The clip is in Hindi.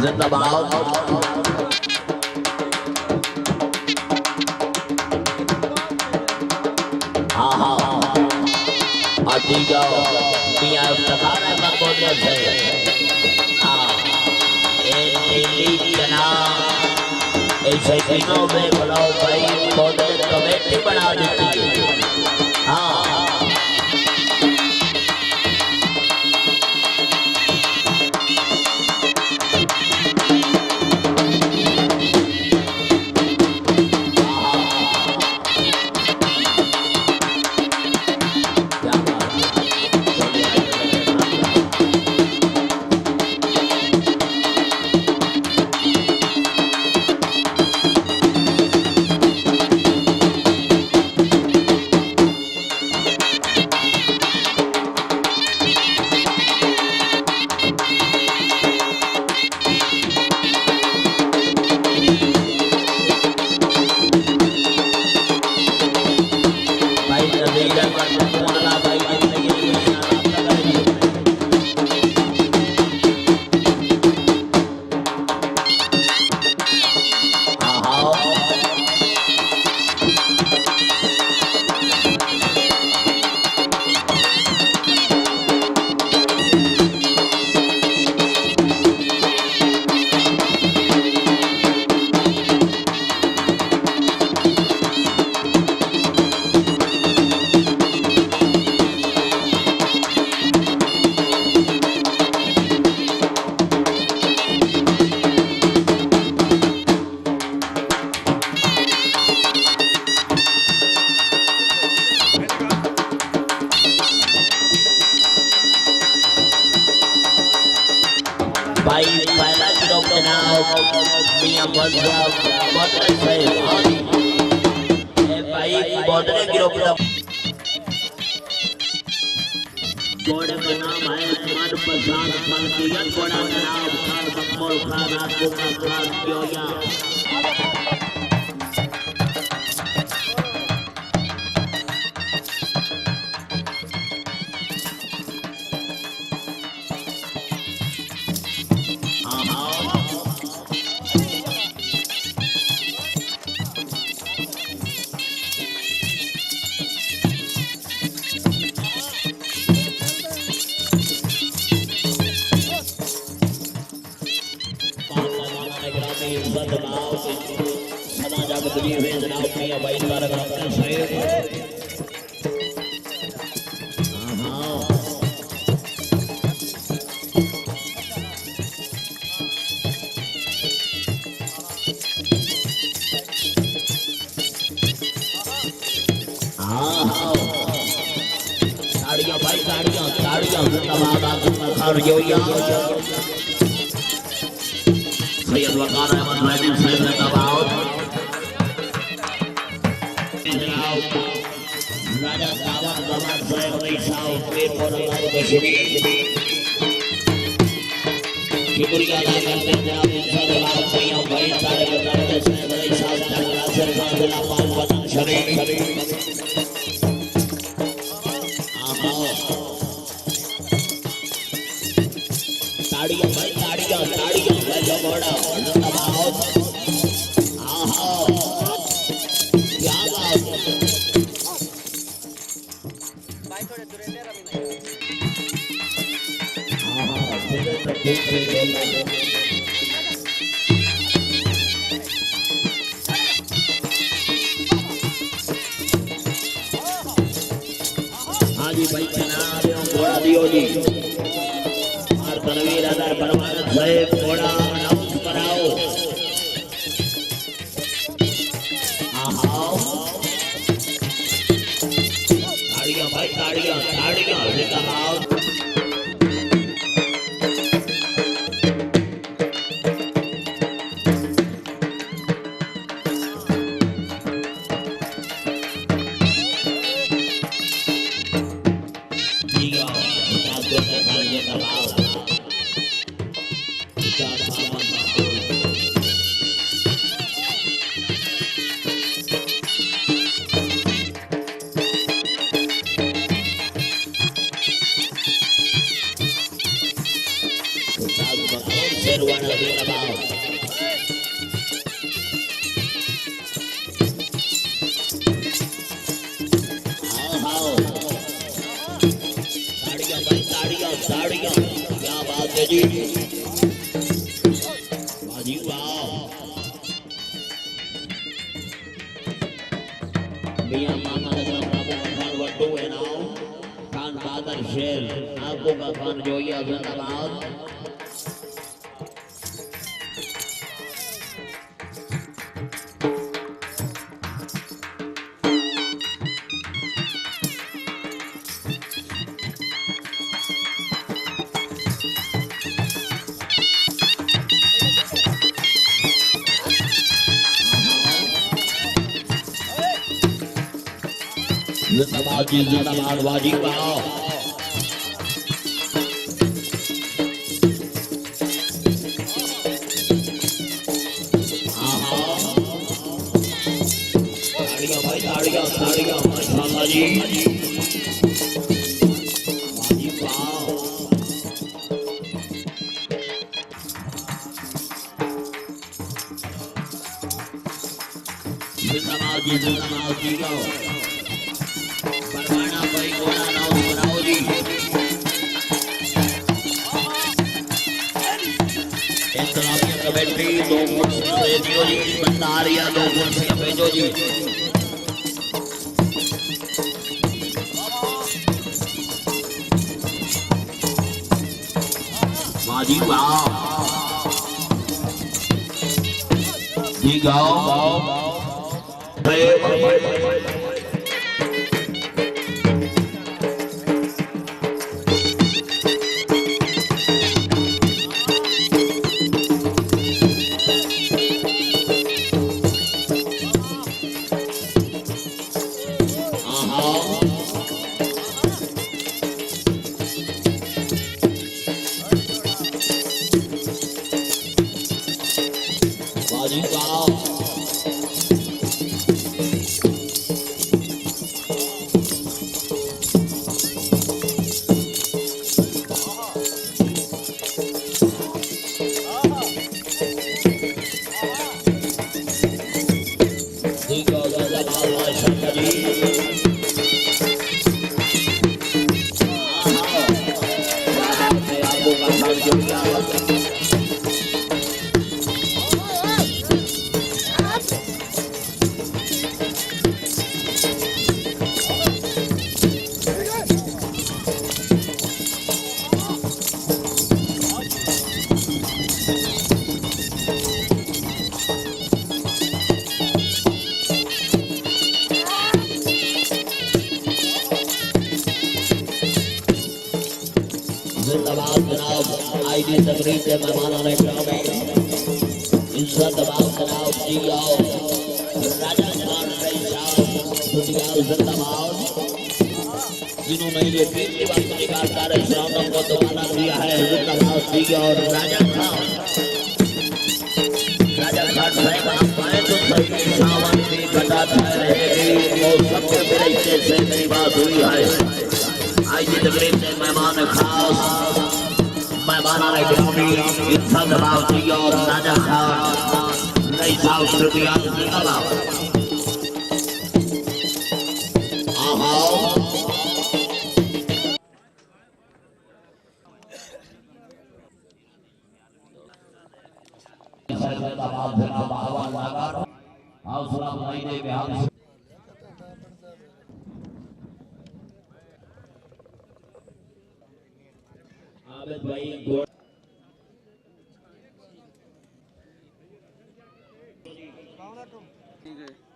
जिंदाबाद। हाँ हाँ अजीजा मियां इफ्तिखार अहमद बोलिया से हाँ दिल्ली जनाब ऐसे दिनों में बुलाओ भाई पौधे कमेटी बना देती है। हाँ भाई पहला गिरोह के नाम मियां बदर साहब भाई बदर गिरोह का घोड़े का नाम है मन प्रसाद खान घोड़ा का नाम खान बकमल खान आकुका खान क्योया सैयद वकार अहमद मैडम साहब ने दबाव राजा सावन दबाव साहब नहीं साहब पे पर दशमी किबरिया लाल ने जनाब इंशाअल्लाह भैया भाई सारे बताते साहब नहीं साहब जंगला सरकार जिला पाल वतन शरीफ ताड़ियां भाई ताड़ियां भाई घोड़ा जिंदाबाद। आहा क्या बात भाई थोड़े दूर ले रहा आहा तो ठीक है हां जी भाई जनाब घोड़ा दियो जी तनवीर अदर परमानंद साहब घोड़ा अनाउंस कराओ। ताड़ियां भाई ताड़ियां जिंदाबाद। सिरवाना जिंदाबाद आओ ताड़ियां भाई ताड़ियां क्या बात है जी बाजी वाह मियां मामा लगा बाबू खान वड्डू है नाम खान बहादुर शेर आपको का खान जोइया जिंदाबाद जिंदाबाद जी जिंदाबाद बाजी वाह ताड़ियां माशाल्लाह जी बाजी वाह जिंदाबाद जी गाओ परवाना भाई गोला नाम बनाओ जी इंतजामिया कमेटी 2 कुर्सियां भेजो जी बंदारिया 2 कुर्सियां भेजो जी बाजी वाह जी गाओ बाजी वाह जिंदाबाद जनाब आईडी तकरीब के मेहमानों ने ग्रामी इज्जत दबाव जनाब जी आओ राजा खान भाई साहब दुनियाल जिंदाबाद जिन्होंने ये पीली बात निकालकर इस्लाम को दोबारा दिया है जिंदाबाद जी और राजा खान साहब आप आए तो सही सावन की बताता रहेगी और सबके मेरे से मेरी बात हुई है आज की तकरीब से मेहमान खास मेहमाना ने ग्रामी इज्जत दबाव जी और राजा खान नई साल रुपया जिंदाबाद आओ जिंदाबाद जिंदाबाद हौसला बुलंदी दे बिहार आबिद भाई ठीक है।